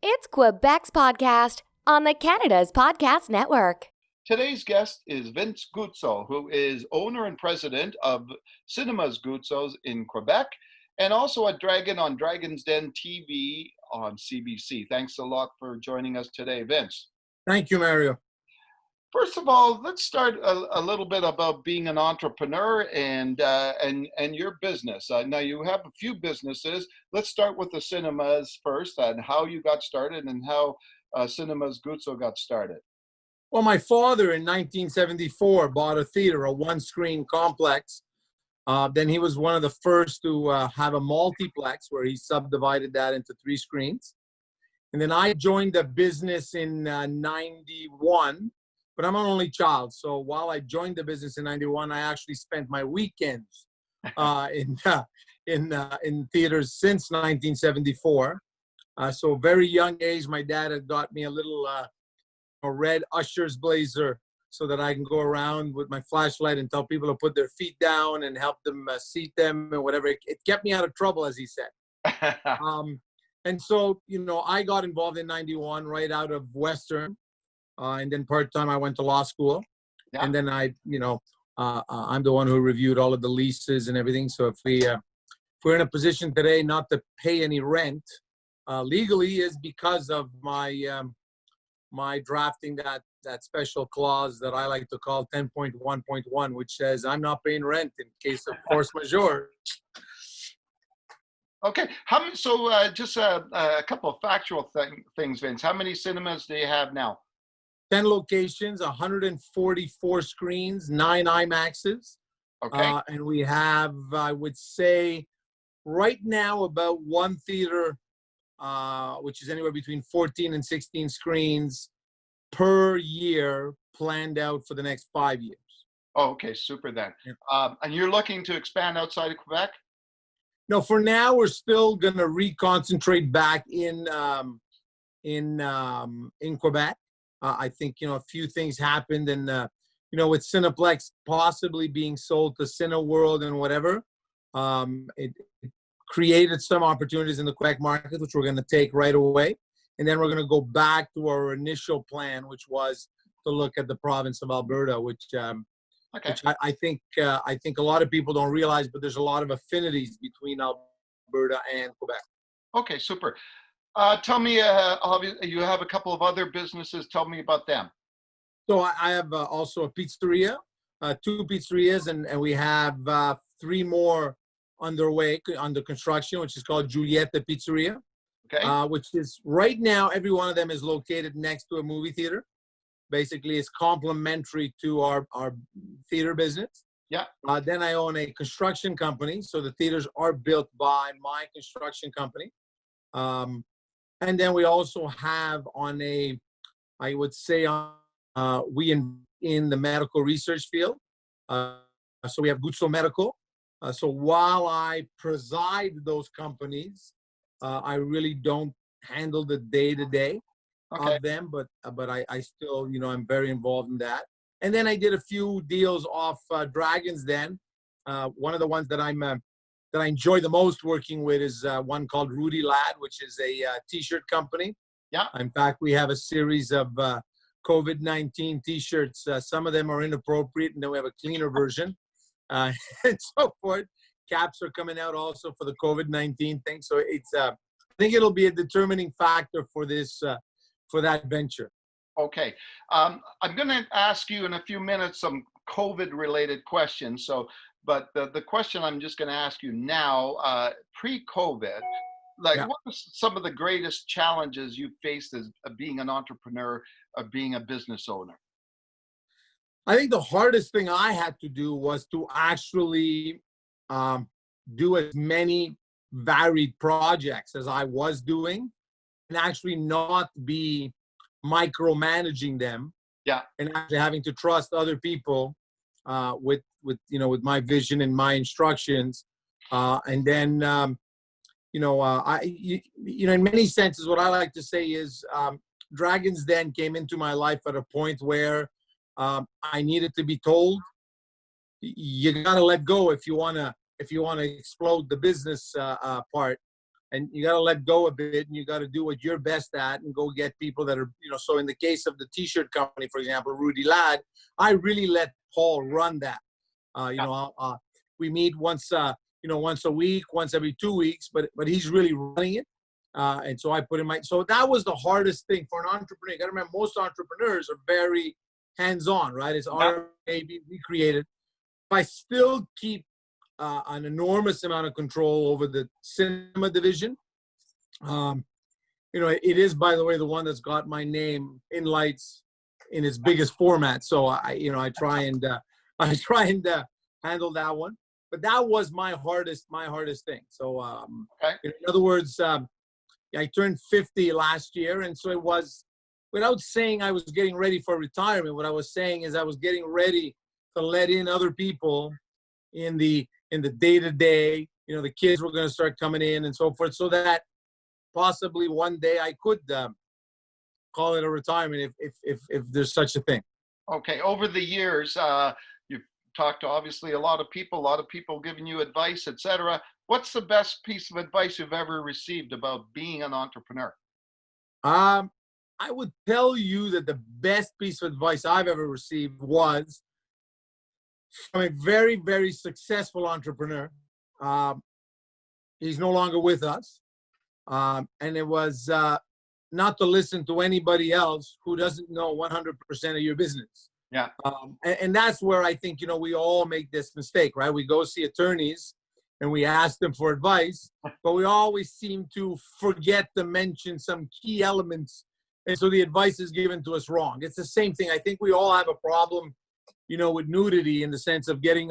It's Quebec's podcast on the Canada's Podcast Network. Today's guest is Vince Guzzo, who is owner and president of Cinemas Guzzo's in Quebec, and also a Dragon on Dragon's Den TV on CBC. Thanks a lot for joining us today, Vince. Thank you, Mario. First of all, let's start a little bit about being an entrepreneur and your business. Now, you have a few businesses. Let's start with the cinemas first, and how you got started and how Cinemas Guzzo got started. Well, my father in 1974 bought a theater, a one-screen complex. Then he was one of the first to have a multiplex where he subdivided that into 3 screens. And then I joined the business in 91, but I'm an only child. So while I joined the business in 91, I actually spent my weekends in theaters since 1974. So very young age, my dad had got me a little a red usher's blazer so that I can go around with my flashlight and tell people to put their feet down and help them seat them and whatever. It kept me out of trouble, as he said. And so, I got involved in 91 right out of Western. And then part-time, I went to law school. Yeah. And then I'm the one who reviewed all of the leases and everything. So if we're in a position today not to pay any rent legally is because of my drafting that special clause that I like to call 10.1.1, which says I'm not paying rent in case of force majeure. Okay. Just a couple of factual things, Vince. How many cinemas do you have now? 10 locations, 144 screens, 9 IMAXs. Okay. And we have, I would say, right now about one theater, which is anywhere between 14 and 16 screens per year planned out for the next 5 years. Oh, okay. Super then. Yeah. And you're looking to expand outside of Quebec? No, for now, we're still going to reconcentrate back in Quebec. I think, a few things happened and, with Cineplex possibly being sold to Cineworld and whatever, it created some opportunities in the Quebec market, which we're going to take right away. And then we're going to go back to our initial plan, which was to look at the province of Alberta, which I think a lot of people don't realize, but there's a lot of affinities between Alberta and Quebec. Okay, super. Tell me, you have a couple of other businesses. Tell me about them. So I have also a pizzeria, 2 pizzerias, and we have 3 more under construction, which is called Giulietta Pizzeria. Okay. Which is right now, every one of them is located next to a movie theater. Basically, it's complementary to our theater business. Yeah. Then I own a construction company, so the theaters are built by my construction company. And then we also have in the medical research field. So we have Guzzo Medical. So while I preside those companies, I really don't handle the day-to-day of them, but I still, I'm very involved in that. And then I did a few deals off Dragon's Den. One of the ones that I enjoy the most working with is one called Rudy Lad, which is a t-shirt company. Yeah. In fact, we have a series of COVID-19 t-shirts. Some of them are inappropriate, and then we have a cleaner version, and so forth. Caps are coming out also for the COVID-19 thing. So I think it'll be a determining factor for that venture. Okay. I'm going to ask you in a few minutes some COVID-related questions. But the question I'm just going to ask you now, pre-COVID, what are some of the greatest challenges you faced as being an entrepreneur, being a business owner? I think the hardest thing I had to do was to actually do as many varied projects as I was doing and actually not be micromanaging them. Yeah. And actually having to trust other people with my vision and my instructions, and then in many senses, what I like to say is Dragon's Den came into my life at a point where I needed to be told you got to let go if you want to explode the business part. and you got to let go a bit, and you got to do what you're best at and go get people that are, so in the case of the t-shirt company, for example, Rudy Ladd, I really let Paul run that. We meet once a week, once every 2 weeks, but he's really running it. And so I put in so that was the hardest thing for an entrepreneur. You got to remember, most entrepreneurs are very hands-on, right? It's our baby, we created. I still keep an enormous amount of control over the cinema division. It is, by the way, the one that's got my name in lights in its biggest format. So I try and handle that one. But that was my hardest thing. So in other words, I turned 50 last year, and so it was, without saying I was getting ready for retirement, what I was saying is I was getting ready to let in other people in the day-to-day. The kids were going to start coming in and so forth, so that possibly one day I could call it a retirement if there's such a thing. Okay. Over the years, you've talked to obviously a lot of people giving you advice, etc. What's the best piece of advice you've ever received about being an entrepreneur? I would tell you that the best piece of advice I've ever received was from a very, very successful entrepreneur. He's no longer with us. And it was not to listen to anybody else who doesn't know 100% of your business. Yeah. And that's where I think, we all make this mistake, right? We go see attorneys and we ask them for advice, but we always seem to forget to mention some key elements. And so the advice is given to us wrong. It's the same thing. I think we all have a problem, with nudity, in the sense of getting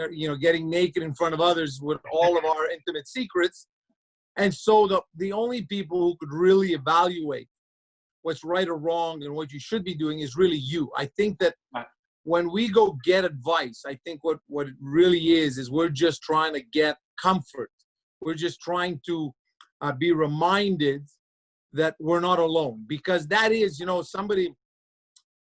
naked in front of others with all of our intimate secrets. And so the only people who could really evaluate what's right or wrong and what you should be doing is really you. I think that when we go get advice, I think what it really is we're just trying to get comfort. We're just trying to be reminded that we're not alone, because that is,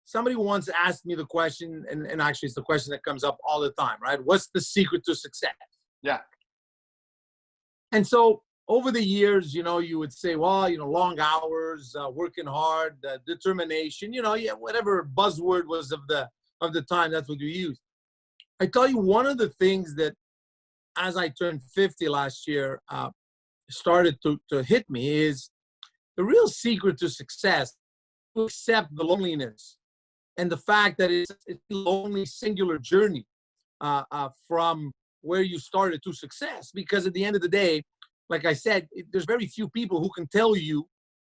somebody once asked me the question, and actually it's the question that comes up all the time, right? What's the secret to success? Yeah. And so over the years, you would say, well, long hours, working hard, determination, whatever buzzword was of the time, that's what you use. I tell you, one of the things that, as I turned 50 last year, started to hit me is the real secret to success: to accept the loneliness and the fact that it's a lonely, singular journey from where you started to success. Because at the end of the day, like I said, there's very few people who can tell you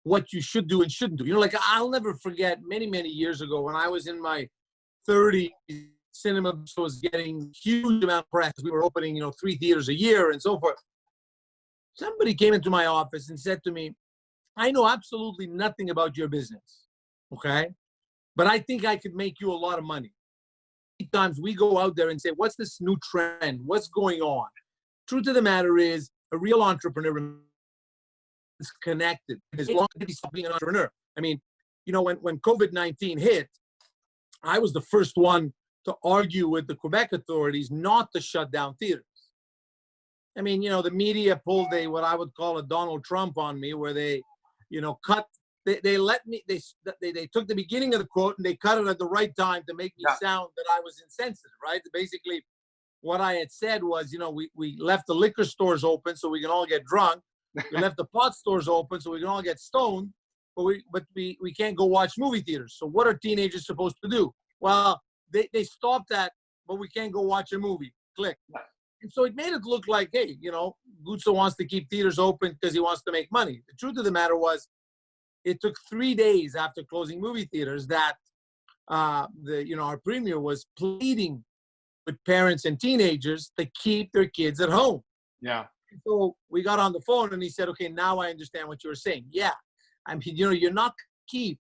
what you should do and shouldn't do. I'll never forget many, many years ago when I was in my 30s, cinema was getting huge amount of press. We were opening, 3 theaters a year and so forth. Somebody came into my office and said to me, I know absolutely nothing about your business, okay? But I think I could make you a lot of money. Sometimes we go out there and say, what's this new trend? What's going on? Truth of the matter is, a real entrepreneur is connected. As long as he's being an entrepreneur. I mean, when COVID-19 hit, I was the first one to argue with the Quebec authorities not to shut down theaters. I mean, the media pulled what I would call a Donald Trump on me, where they, cut. They let me. They took the beginning of the quote and they cut it at the right time to make me sound that I was insensitive. Right? Basically, what I had said was, we left the liquor stores open so we can all get drunk. We left the pot stores open so we can all get stoned. But we can't go watch movie theaters. So what are teenagers supposed to do? Well, they stopped that, but we can't go watch a movie. Click. And so it made it look like, hey, Guzzo wants to keep theaters open because he wants to make money. The truth of the matter was, it took 3 days after closing movie theaters that our premier was pleading with parents and teenagers to keep their kids at home. Yeah. So we got on the phone and he said, okay, now I understand what you were saying. Yeah. I mean, you're not keep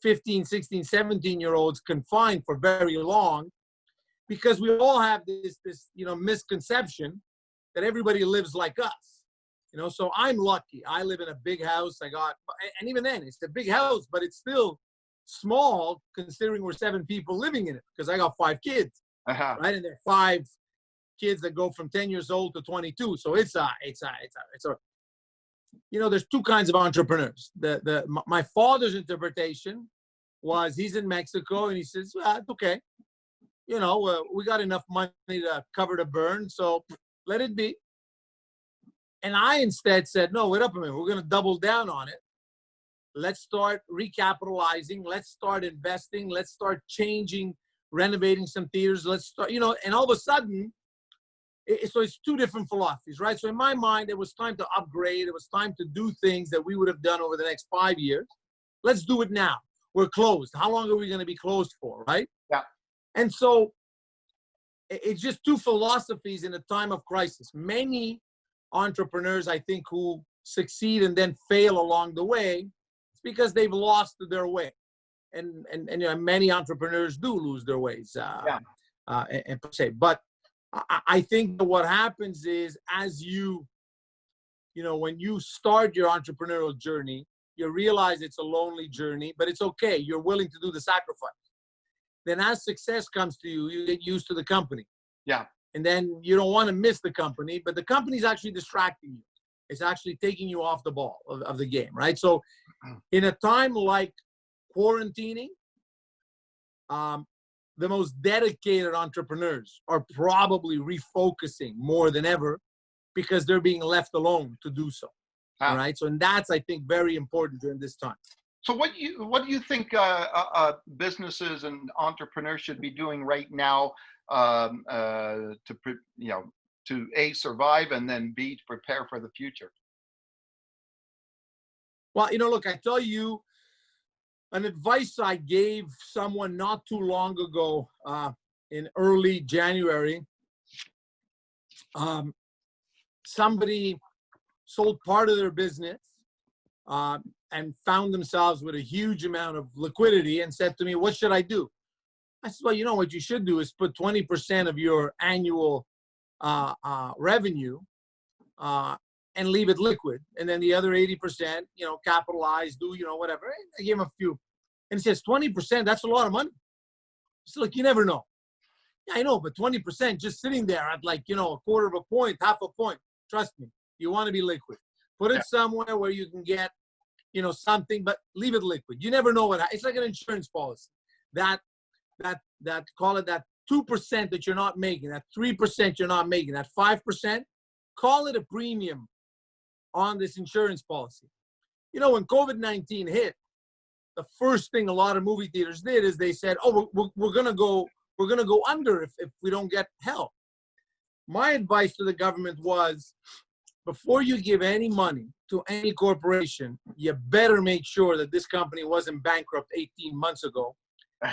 15, 16, 17-year-olds confined for very long, because we all have this misconception that everybody lives like us. So I'm lucky. I live in a big house. And even then, it's a big house, but it's still small considering we're 7 people living in it, because I got 5 kids, right? And there are 5 kids that go from 10 years old to 22. So there's two kinds of entrepreneurs. My father's interpretation was he's in Mexico and he says, well, it's okay. We got enough money to cover the burn, so let it be. And I instead said, no, wait up a minute. We're going to double down on it. Let's start recapitalizing. Let's start investing. Let's start changing, renovating some theaters. Let's start, and all of a sudden, so it's two different philosophies, right? So in my mind, it was time to upgrade. It was time to do things that we would have done over the next 5 years. Let's do it now. We're closed. How long are we going to be closed for, right? Yeah. And so it's just two philosophies in a time of crisis. Many entrepreneurs, I think, who succeed and then fail along the way, it's because they've lost their way. And many entrepreneurs do lose their ways, and per se. But I think that what happens is as when you start your entrepreneurial journey, you realize it's a lonely journey, but it's okay. You're willing to do the sacrifice. Then as success comes to you, you get used to the company. Yeah. And then you don't want to miss the company, but the company's actually distracting you. It's actually taking you off the ball of the game, right? So in a time like quarantining, the most dedicated entrepreneurs are probably refocusing more than ever because they're being left alone to do so. All right. So, and that's, I think, very important during this time. So what do you think businesses and entrepreneurs should be doing right now to A, survive, and then B, to prepare for the future? Well, look, I tell you, an advice I gave someone not too long ago in early January, somebody sold part of their business and found themselves with a huge amount of liquidity and said to me, what should I do? I said, well, what you should do is put 20% of your annual revenue and leave it liquid. And then the other 80%, capitalize, do, whatever. I gave him a few. And he says, 20%, that's a lot of money. So look, you never know. Yeah, I know, but 20% just sitting there at a quarter of a point, half a point. Trust me, you want to be liquid. Put it somewhere where you can get, something, but leave it liquid. You never know it's like an insurance policy. That call it that 2% that you're not making, that 3% you're not making, that 5%, call it a premium on this insurance policy. When COVID-19 hit, the first thing a lot of movie theaters did is they said, oh, we're gonna go under if we don't get help. My advice to the government was, before you give any money to any corporation, you better make sure that this company wasn't bankrupt 18 months ago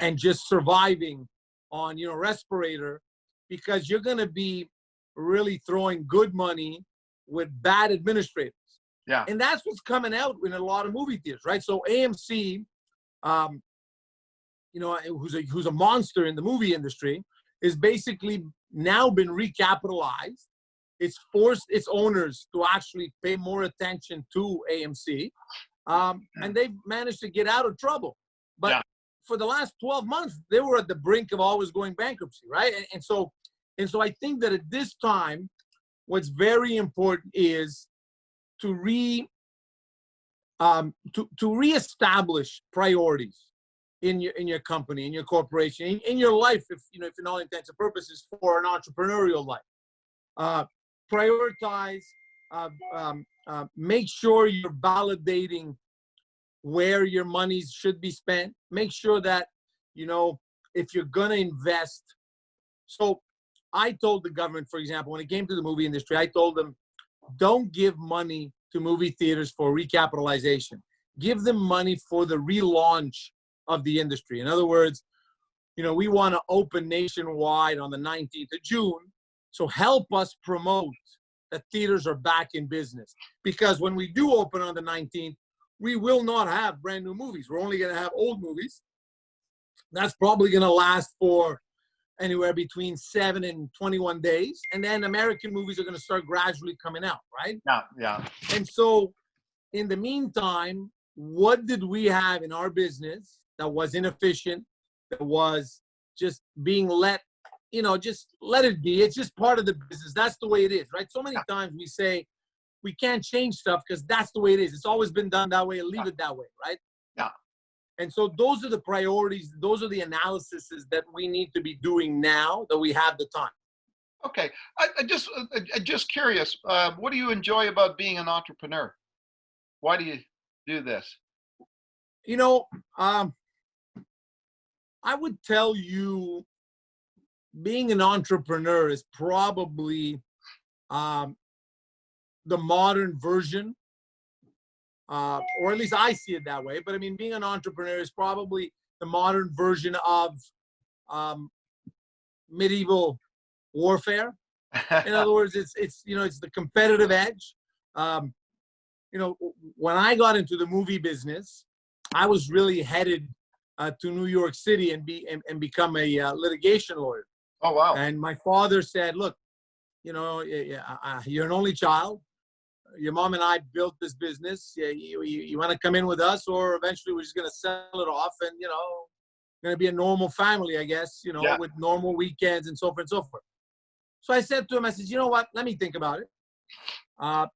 and just surviving on, respirator, because you're going to be really throwing good money with bad administrators. Yeah. And that's what's coming out in a lot of movie theaters, right? So AMC, who's a monster in the movie industry, is basically now been recapitalized. It's forced its owners to actually pay more attention to AMC, and they've managed to get out of trouble. But for the last 12 months, they were at the brink of always going bankruptcy, right? And so I think that at this time, what's very important is to reestablish priorities in your company, in your corporation, in your life, if in all intents and purposes, for an entrepreneurial life. Prioritize, make sure you're validating where your money should be spent. Make sure that, if you're going to invest. So I told the government, for example, when it came to the movie industry, I told them, don't give money to movie theaters for recapitalization. Give them money for the relaunch of the industry. In other words, we want to open nationwide on the 19th of June. So help us promote that theaters are back in business. Because when we do open on the 19th, we will not have brand new movies. We're only going to have old movies. That's probably going to last for anywhere between 7 and 21 days. And then American movies are going to start gradually coming out, right? Yeah. And so in the meantime, what did we have in our business that was inefficient, that was just being just let it be. It's just part of the business. That's the way it is, right? So many times we say, we can't change stuff because that's the way it is. It's always been done that way, and leave it that way, right? Yeah. And so those are the priorities. Those are the analyses that we need to be doing now that we have the time. Okay. I'm just curious. What do you enjoy about being an entrepreneur? Why do you do this? You know, I would tell you being an entrepreneur is probably the modern version, or at least I see it that way. But I mean, being an entrepreneur is probably the modern version of medieval warfare. In other words, it's the competitive edge. When I got into the movie business, I was really headed to New York City and become a litigation lawyer. Oh, wow. And my father said, "Look, you're an only child. Your mom and I built this business. You want to come in with us, or eventually we're just going to sell it off, and going to be a normal family, I guess. Yeah. With normal weekends and so forth and so forth." So I said to him, I said, "You know what? Let me think about it." I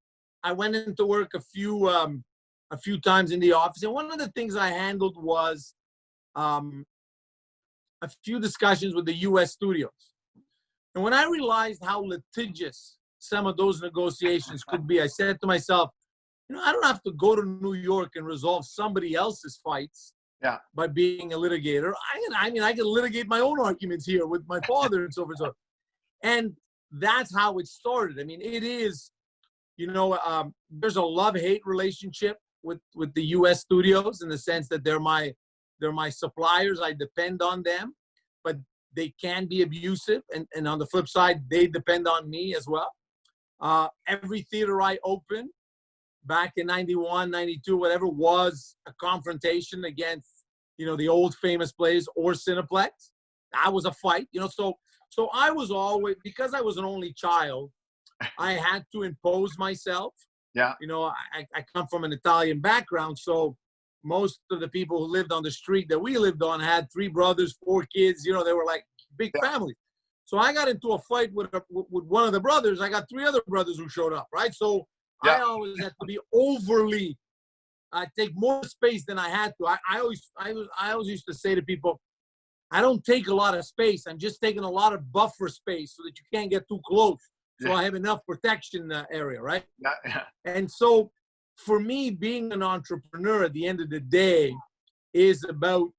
went into work a few times in the office, and one of the things I handled was a few discussions with the U.S. studios. And when I realized how litigious some of those negotiations could be, I said to myself, I don't have to go to New York and resolve somebody else's fights by being a litigator. I can litigate my own arguments here with my father and so forth. And that's how it started. I mean, it is, there's a love-hate relationship with the U.S. studios in the sense that they're my suppliers. I depend on them, but they can be abusive. And on the flip side, they depend on me as well. Every theater I opened back in 91, 92, whatever, was a confrontation against, the old famous plays or Cineplex. That was a fight, so I was always, because I was an only child, I had to impose myself. Yeah. I come from an Italian background, so most of the people who lived on the street that we lived on had 3 brothers, 4 kids. They were like big families. So I got into a fight with one of the brothers. I got 3 other brothers who showed up, right? So I always had to be overly, take more space than I had to. I always used to say to people, I don't take a lot of space. I'm just taking a lot of buffer space so that you can't get too close. So I have enough protection area, right? Yeah. And so for me, being an entrepreneur at the end of the day is about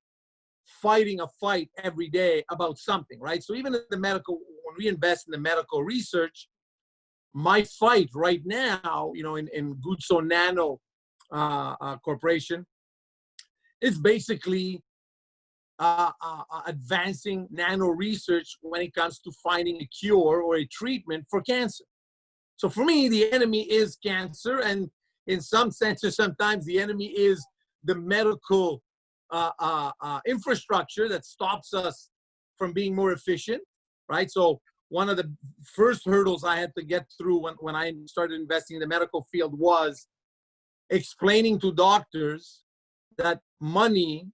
fighting a fight every day about something, right? So even in the medical, when we invest in the medical research, my fight right now, in Guzzo Nano Corporation, is basically advancing nano research when it comes to finding a cure or a treatment for cancer. So for me, the enemy is cancer, and in some senses, sometimes the enemy is the medical infrastructure that stops us from being more efficient, right? So one of the first hurdles I had to get through when I started investing in the medical field was explaining to doctors that money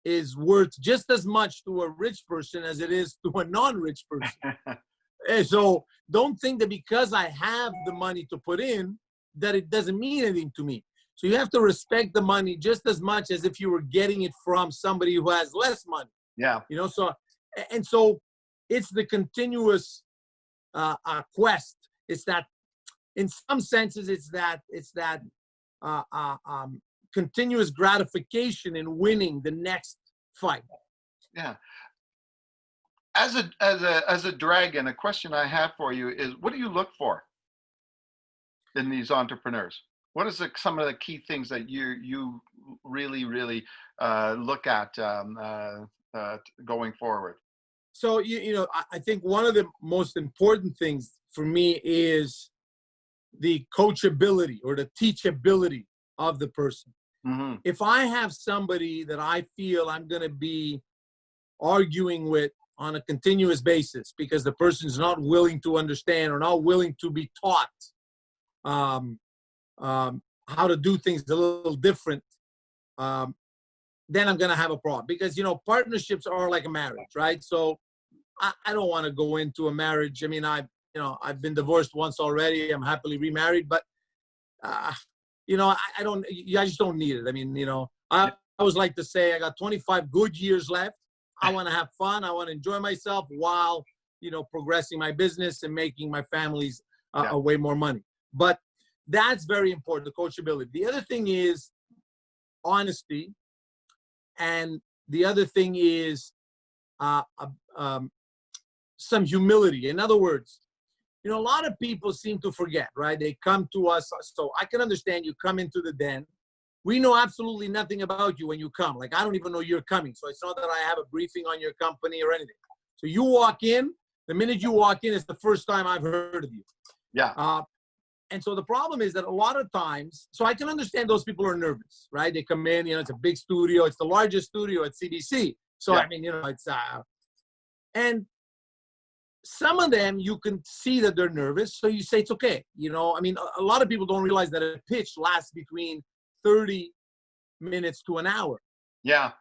is worth just as much to a rich person as it is to a non-rich person. And so don't think that because I have the money to put in, that it doesn't mean anything to me. So you have to respect the money just as much as if you were getting it from somebody who has less money. Yeah. So it's the continuous quest. It's that, in some senses, it's that continuous gratification in winning the next fight. Yeah. As a dragon, a question I have for you is, what do you look for in these entrepreneurs? What is some of the key things that you really look at going forward? So I think one of the most important things for me is the coachability or the teachability of the person. Mm-hmm. If I have somebody that I feel I'm going to be arguing with on a continuous basis because the person is not willing to understand or not willing to be taught how to do things a little different, then I'm going to have a problem. Because, partnerships are like a marriage, right? So I don't want to go into a marriage. I mean, I've been divorced once already. I'm happily remarried. But you know, I don't, I just don't need it. I mean, you know, I always like to say I got 25 good years left. I want to have fun. I want to enjoy myself while, you know, progressing my business and making my family's way more money. But that's very important, the coachability. The other thing is honesty. And the other thing is some humility. In other words, you know, a lot of people seem to forget, right? They come to us. So I can understand you come into the den. We know absolutely nothing about you when you come. Like, I don't even know you're coming. So it's not that I have a briefing on your company or anything. So you walk in, the minute you walk in, it's the first time I've heard of you. Yeah. And so the problem is that a lot of times, so I can understand those people are nervous, right? They come in, you know, it's a big studio. It's the largest studio at CBC. So, I mean, you know, it's, and some of them, you can see that they're nervous. So you say, it's okay. You know, I mean, a lot of people don't realize that a pitch lasts between 30 minutes to an hour. Yeah.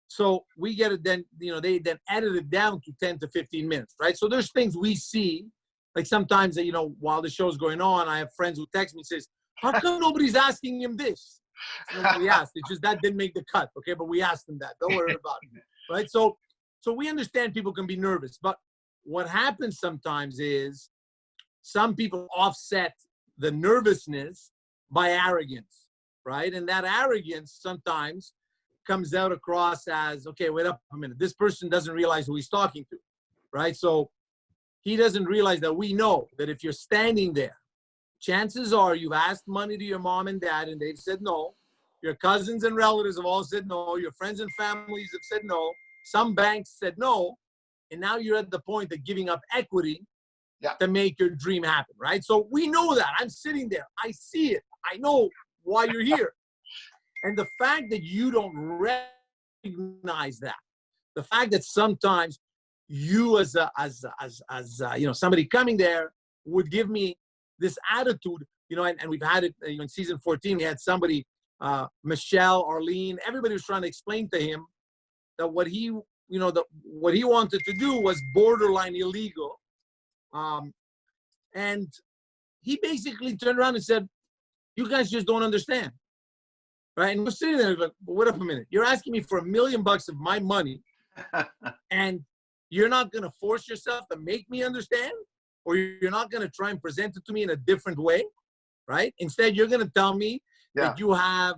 So we get it then, you know, they then edit it down to 10 to 15 minutes, right? So there's things we see, like sometimes, you know, while the show's going on, I have friends who text me and says, how come nobody's asking him this? So we asked, it's just that didn't make the cut, okay? But we asked them that, don't worry about it, right? So we understand people can be nervous, but what happens sometimes is some people offset the nervousness by arrogance, right? And that arrogance sometimes comes out across as, okay, wait up a minute. This person doesn't realize who he's talking to, right? So he doesn't realize that we know that if you're standing there, chances are you've asked money to your mom and dad and they've said no. Your cousins and relatives have all said no. Your friends and families have said no. Some banks said no. And now you're at the point of giving up equity to make your dream happen, right? So we know that. I'm sitting there. I see it. I know why you're here. And the fact that you don't recognize that, the fact that sometimes you as you know, somebody coming there would give me this attitude, you know, and we've had it, you know, in season 14, we had somebody, Michelle, Arlene, everybody was trying to explain to him that what he, you know, what he wanted to do was borderline illegal. And he basically turned around and said, you guys just don't understand. Right? And we're sitting there like, well, wait up a minute. You're asking me for $1 million of my money and you're not going to force yourself to make me understand, or you're not going to try and present it to me in a different way, right? Instead, you're going to tell me that you have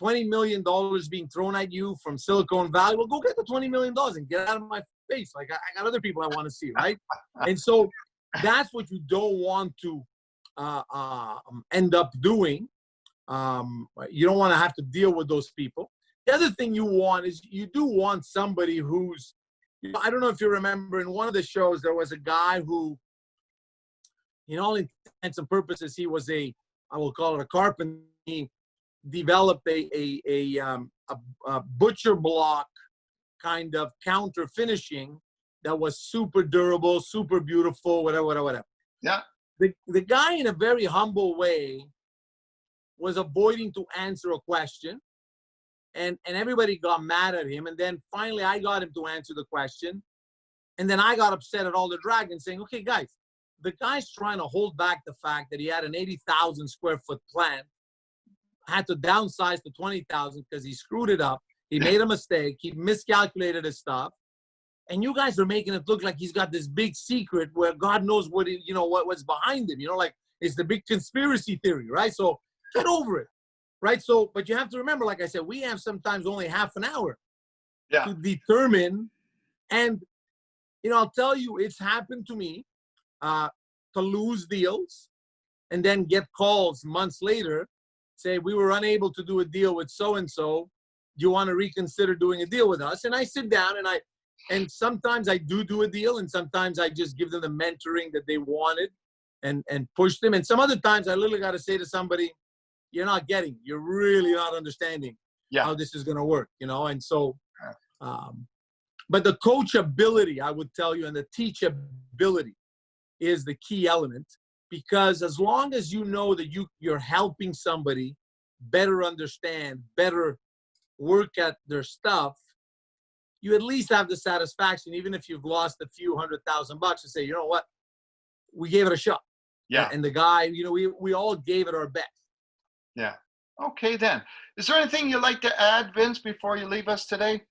$20 million being thrown at you from Silicon Valley. Well, go get the $20 million and get out of my face. Like, I got other people I want to see, right? And so that's what you don't want to end up doing. You don't want to have to deal with those people. The other thing you want is you do want somebody who's, you know, I don't know if you remember in one of the shows, there was a guy who, in all intents and purposes, he was I will call it a carpenter. He developed a butcher block kind of counter finishing that was super durable, super beautiful, whatever. Yeah. The guy, in a very humble way, was avoiding to answer a question, and everybody got mad at him. And then finally I got him to answer the question. And then I got upset at all the dragons saying, okay, guys, the guy's trying to hold back the fact that he had an 80,000 square foot plant, had to downsize to 20,000 because he screwed it up. He made a mistake. He miscalculated his stuff. And you guys are making it look like he's got this big secret where God knows what, you know, what's behind him, you know, like it's the big conspiracy theory, right? So get over it, right? So, but you have to remember, like I said, we have sometimes only half an hour to determine. And, you know, I'll tell you, it's happened to me to lose deals and then get calls months later, say, we were unable to do a deal with so-and-so. Do you want to reconsider doing a deal with us? And I sit down and sometimes I do a deal, and sometimes I just give them the mentoring that they wanted and push them. And some other times I literally got to say to somebody, you're not getting, you're really not understanding how this is going to work, you know? And so, but the coachability, I would tell you, and the teachability is the key element, because as long as you know that you're helping somebody better understand, better work at their stuff, you at least have the satisfaction, even if you've lost a few $100,000 to say, you know what, we gave it a shot. Yeah. And the guy, we all gave it our best. Yeah. Okay, then. Is there anything you'd like to add, Vince, before you leave us today?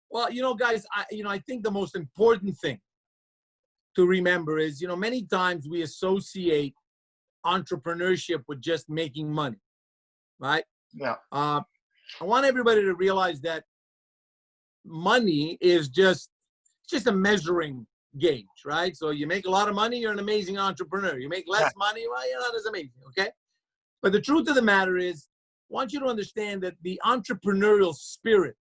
Well, guys, I think the most important thing to remember is, many times we associate entrepreneurship with just making money, right? Yeah. I want everybody to realize that money is just a measuring gauge, right? So you make a lot of money, you're an amazing entrepreneur. You make less money, well, you're not as amazing, okay? But the truth of the matter is, I want you to understand that the entrepreneurial spirit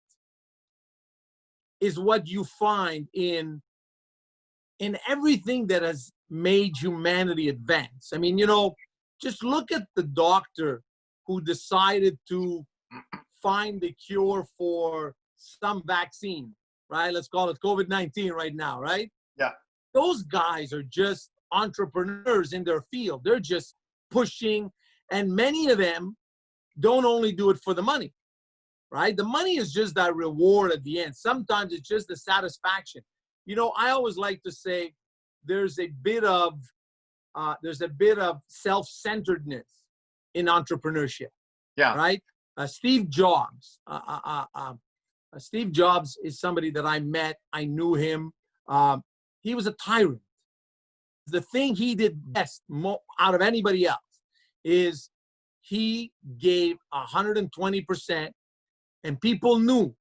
is what you find in everything that has made humanity advance. I mean, just look at the doctor who decided to find the cure for some vaccine, right? Let's call it COVID-19 right now, right? Yeah. Those guys are just entrepreneurs in their field. They're just pushing, and many of them don't only do it for the money, right? The money is just that reward at the end. Sometimes it's just the satisfaction. I always like to say there's a bit of self-centeredness in entrepreneurship. Yeah. Right. Steve Jobs. Steve Jobs is somebody that I met. I knew him. He was a tyrant. The thing he did best out of anybody else is he gave 120%, and people knew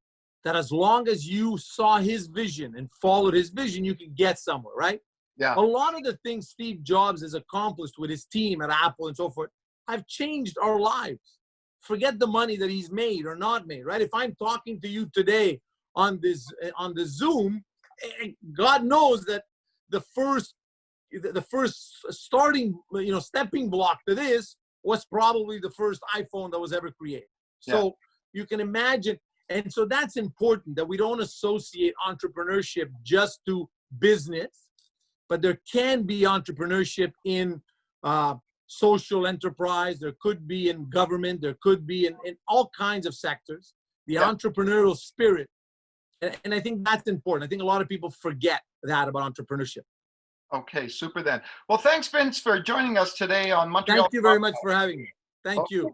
that as long as you saw his vision and followed his vision, you could get somewhere, right? Yeah. A lot of the things Steve Jobs has accomplished with his team at Apple and so forth have changed our lives. Forget the money that he's made or not made, right? If I'm talking to you today on the Zoom, God knows that the first starting, stepping block to this was probably the first iPhone that was ever created. So you can imagine. And so that's important, that we don't associate entrepreneurship just to business, but there can be entrepreneurship in social enterprise. There could be in government. There could be in all kinds of sectors, the entrepreneurial spirit. And I think that's important. I think a lot of people forget that about entrepreneurship. Okay, super then. Well, thanks, Vince, for joining us today on Montreal. Thank you very much for having me. Thank you.